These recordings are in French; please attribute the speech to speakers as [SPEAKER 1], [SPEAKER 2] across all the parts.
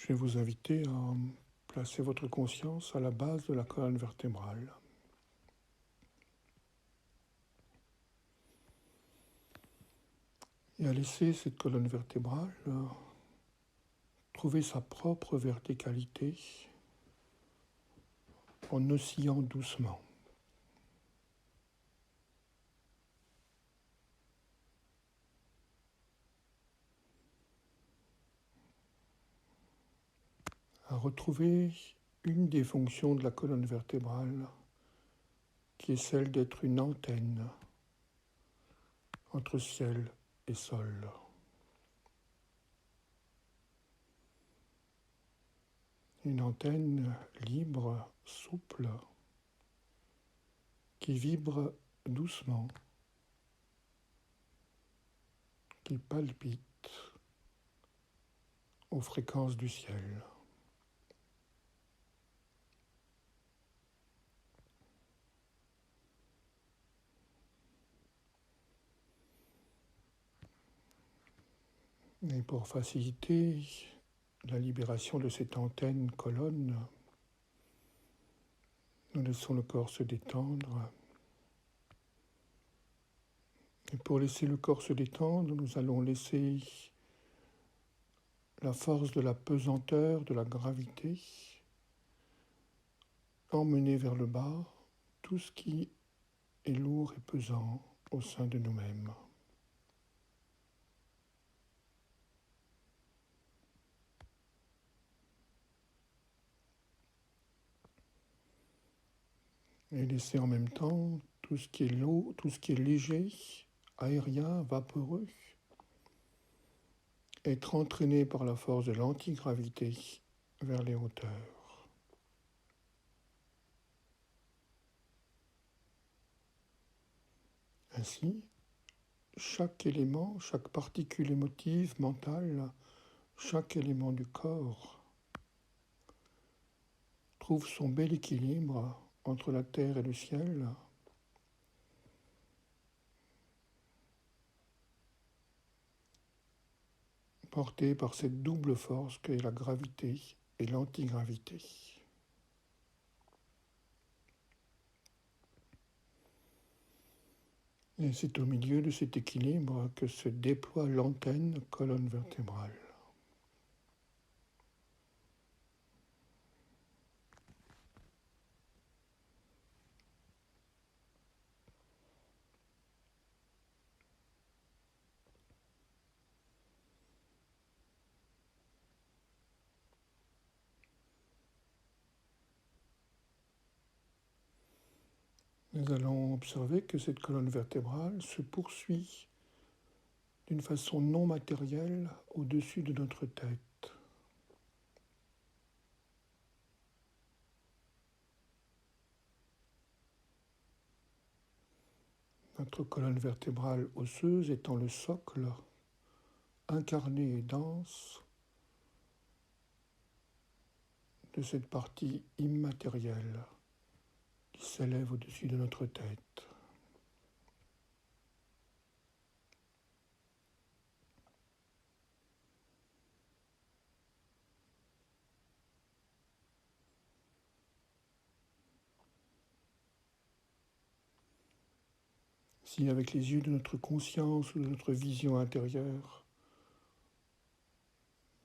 [SPEAKER 1] Je vais vous inviter à placer votre conscience à la base de la colonne vertébrale. Et à laisser cette colonne vertébrale trouver sa propre verticalité en oscillant doucement. À retrouver une des fonctions de la colonne vertébrale qui est celle d'être une antenne entre ciel et sol. Une antenne libre, souple, qui vibre doucement, qui palpite aux fréquences du ciel. Et pour faciliter la libération de cette antenne colonne, nous laissons le corps se détendre. Et pour laisser le corps se détendre, nous allons laisser la force de la pesanteur, de la gravité, emmener vers le bas tout ce qui est lourd et pesant au sein de nous-mêmes. Et laisser en même temps tout ce qui est lourd, tout ce qui est léger, aérien, vaporeux, être entraîné par la force de l'antigravité vers les hauteurs. Ainsi, chaque élément, chaque particule émotive, mentale, chaque élément du corps trouve son bel équilibre entre la terre et le ciel, porté par cette double force qu'est la gravité et l'antigravité. Et c'est au milieu de cet équilibre que se déploie l'antenne colonne vertébrale. Nous allons observer que cette colonne vertébrale se poursuit d'une façon non matérielle au-dessus de notre tête. Notre colonne vertébrale osseuse étant le socle, incarné et dense, de cette partie immatérielle qui s'élève au-dessus de notre tête. Si avec les yeux de notre conscience ou de notre vision intérieure,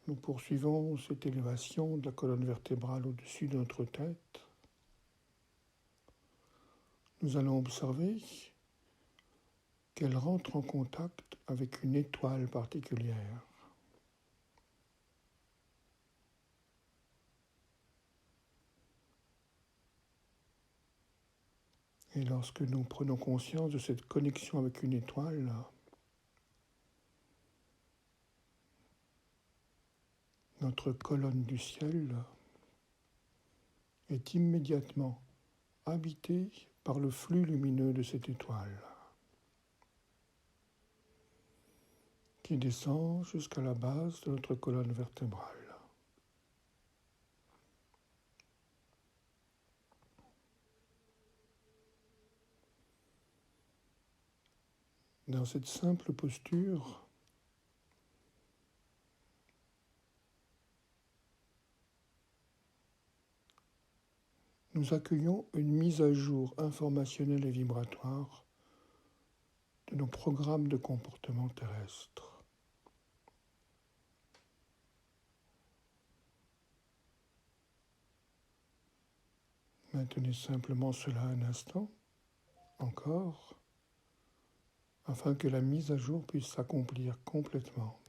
[SPEAKER 1] nous poursuivons cette élévation de la colonne vertébrale au-dessus de notre tête, nous allons observer qu'elle rentre en contact avec une étoile particulière. Et lorsque nous prenons conscience de cette connexion avec une étoile, notre colonne du ciel est immédiatement habitée par le flux lumineux de cette étoile, qui descend jusqu'à la base de notre colonne vertébrale. Dans cette simple posture, nous accueillons une mise à jour informationnelle et vibratoire de nos programmes de comportement terrestre. Maintenez simplement cela un instant, encore, afin que la mise à jour puisse s'accomplir complètement.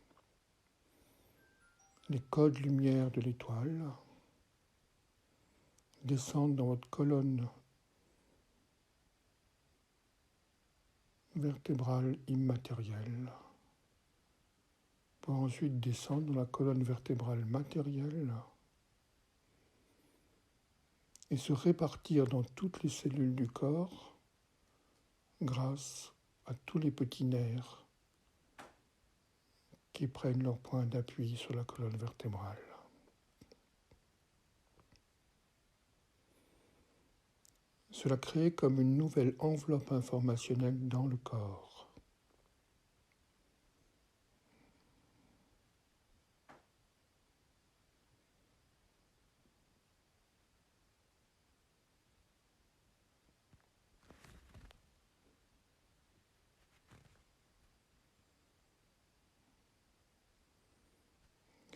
[SPEAKER 1] Les codes lumière de l'étoile descendent dans votre colonne vertébrale immatérielle, pour ensuite descendre dans la colonne vertébrale matérielle et se répartir dans toutes les cellules du corps grâce à tous les petits nerfs qui prennent leur point d'appui sur la colonne vertébrale. Cela crée comme une nouvelle enveloppe informationnelle dans le corps.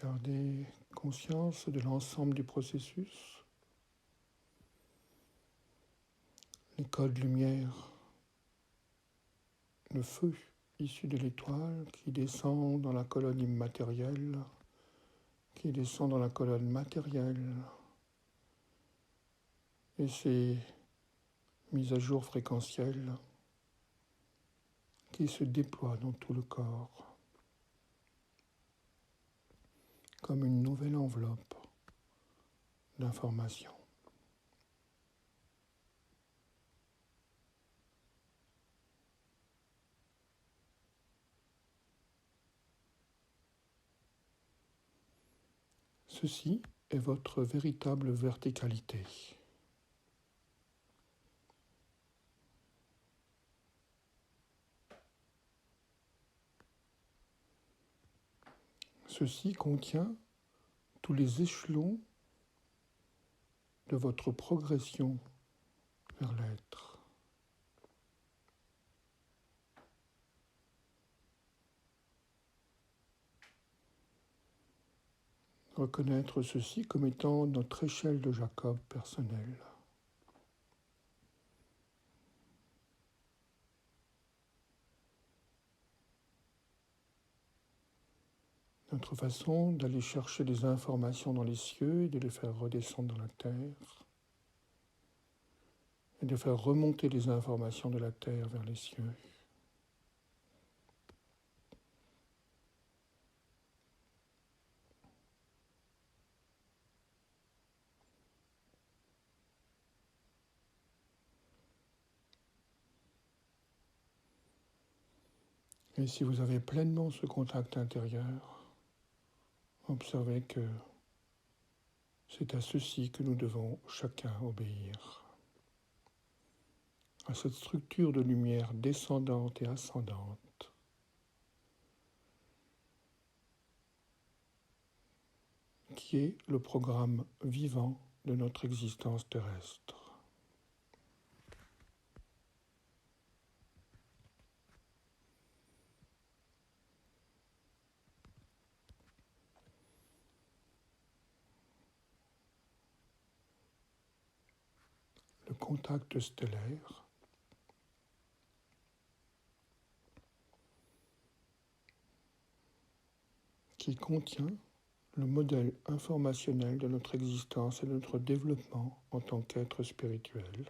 [SPEAKER 1] Gardez conscience de l'ensemble du processus. Les codes lumière, le feu issu de l'étoile qui descend dans la colonne immatérielle, qui descend dans la colonne matérielle, et ces mises à jour fréquentielles qui se déploient dans tout le corps comme une nouvelle enveloppe d'informations. Ceci est votre véritable verticalité. Ceci contient tous les échelons de votre progression vers l'être. Reconnaître ceci comme étant notre échelle de Jacob personnelle. Notre façon d'aller chercher des informations dans les cieux et de les faire redescendre dans la terre, et de faire remonter les informations de la terre vers les cieux. Et si vous avez pleinement ce contact intérieur, observez que c'est à ceci que nous devons chacun obéir. À cette structure de lumière descendante et ascendante qui est le programme vivant de notre existence terrestre. Le contact stellaire qui contient le modèle informationnel de notre existence et de notre développement en tant qu'être spirituel.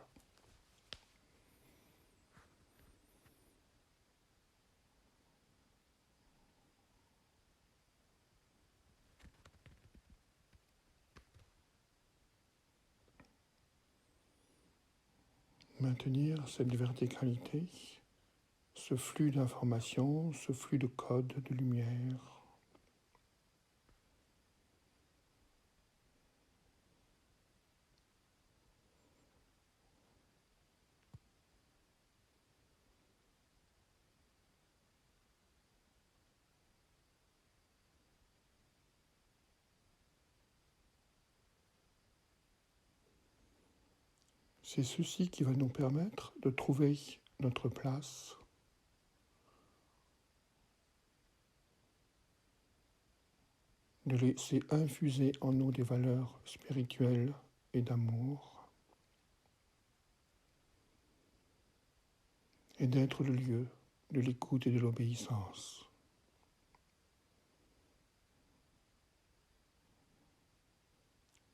[SPEAKER 1] Maintenir cette verticalité, ce flux d'informations, ce flux de codes, de lumière. C'est ceci qui va nous permettre de trouver notre place, de laisser infuser en nous des valeurs spirituelles et d'amour, et d'être le lieu de l'écoute et de l'obéissance.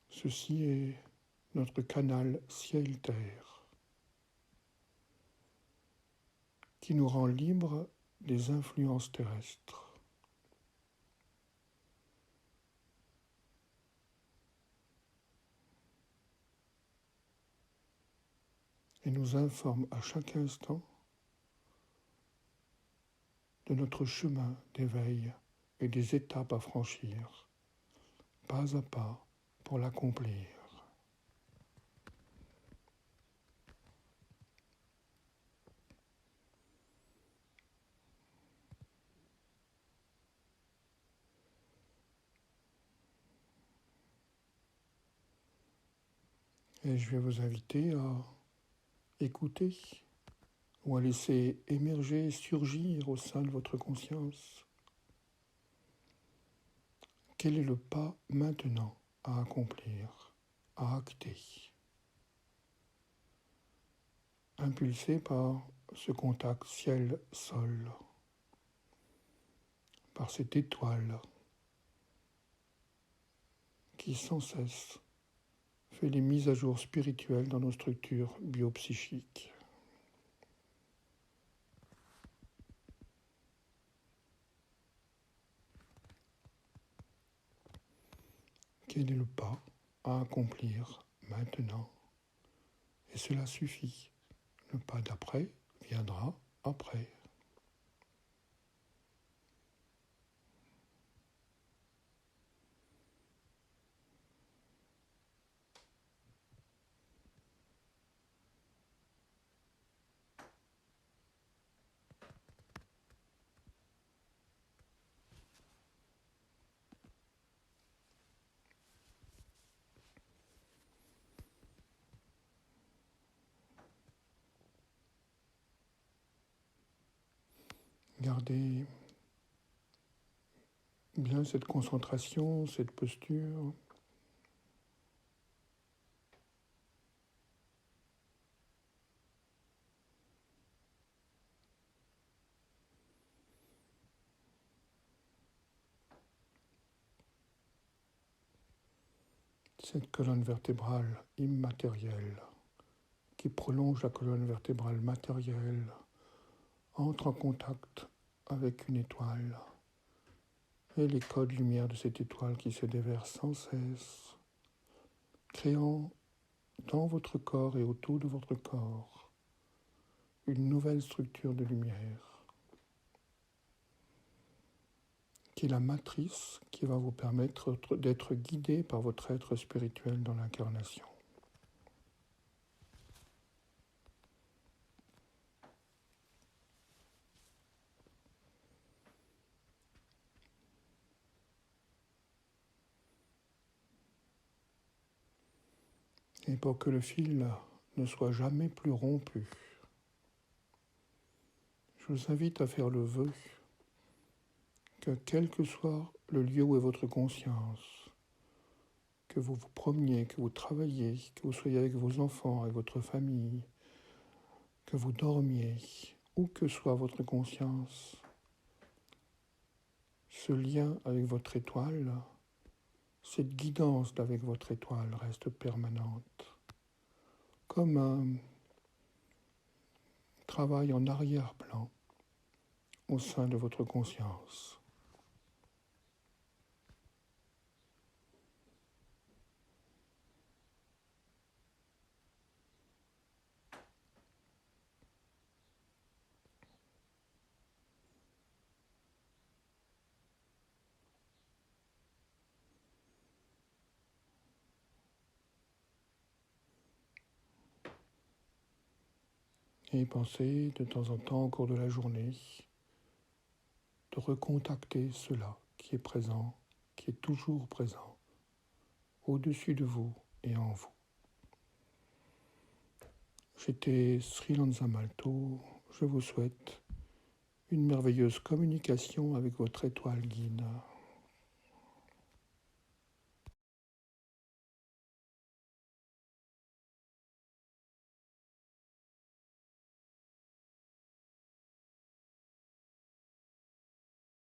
[SPEAKER 1] Ceci est notre canal ciel-terre, qui nous rend libres des influences terrestres. Et nous informe à chaque instant de notre chemin d'éveil et des étapes à franchir, pas à pas, pour l'accomplir. Et je vais vous inviter à écouter ou à laisser émerger, surgir au sein de votre conscience. Quel est le pas maintenant à accomplir, à acter, impulsé par ce contact ciel-sol, par cette étoile qui sans cesse fait les mises à jour spirituelles dans nos structures biopsychiques. Quel est le pas à accomplir maintenant? Et cela suffit. Le pas d'après viendra après. Gardez bien cette concentration, cette posture. Cette colonne vertébrale immatérielle qui prolonge la colonne vertébrale matérielle entre en contact avec une étoile et les codes lumière de cette étoile qui se déversent sans cesse, créant dans votre corps et autour de votre corps une nouvelle structure de lumière qui est la matrice qui va vous permettre d'être guidé par votre être spirituel dans l'incarnation. Et pour que le fil ne soit jamais plus rompu, je vous invite à faire le vœu que quel que soit le lieu où est votre conscience, que vous vous promeniez, que vous travaillez, que vous soyez avec vos enfants, avec votre famille, que vous dormiez, où que soit votre conscience, ce lien avec votre étoile, cette guidance avec votre étoile reste permanente, comme un travail en arrière-plan au sein de votre conscience. Et pensez de temps en temps au cours de la journée de recontacter cela qui est présent, qui est toujours présent, au-dessus de vous et en vous. J'étais Sri Lanzamalto. Je vous souhaite une merveilleuse communication avec votre étoile guide.